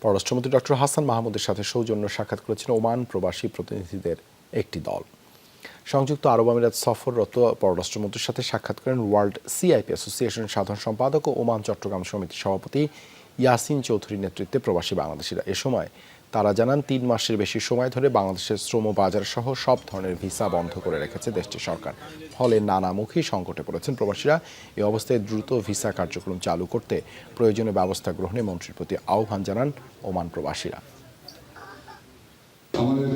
পররাষ্ট্রমন্ত্রী ডক্টর হাসান মাহমুদের সাথে সৌজন্য সাক্ষাৎ করেছেন ওমান প্রবাসী প্রতিনিধিদের একটি দল। সংযুক্ত আরব আমিরাত সফররত পররাষ্ট্রমন্ত্রীর সাথে সাক্ষাৎ করেন ওয়ার্ল্ড সিআইপি অ্যাসোসিয়েশন সাধারণ সম্পাদক ও ওমান চট্টগ্রাম সমিতির সভাপতি ইয়াসিন চৌধুরীর নেতৃত্বে প্রবাসী বাংলাদেশিরা। এ সময় তারা জানান ৩ মাসের বেশি সময় ধরে বাংলাদেশের শ্রম বাজার সহ সব ধরনের ভিসা বন্ধ করে রেখেছে দেশটির সরকার। ফলে নানামুখী সংকটে পড়েছেন প্রবাসীরা। এই অবস্থায় দ্রুত ভিসা কার্যক্রম চালু করতে প্রয়োজনীয় ব্যবস্থা গ্রহণে মন্ত্রীর প্রতি আহ্বান জানান ওমান প্রবাসীরা। আমাদের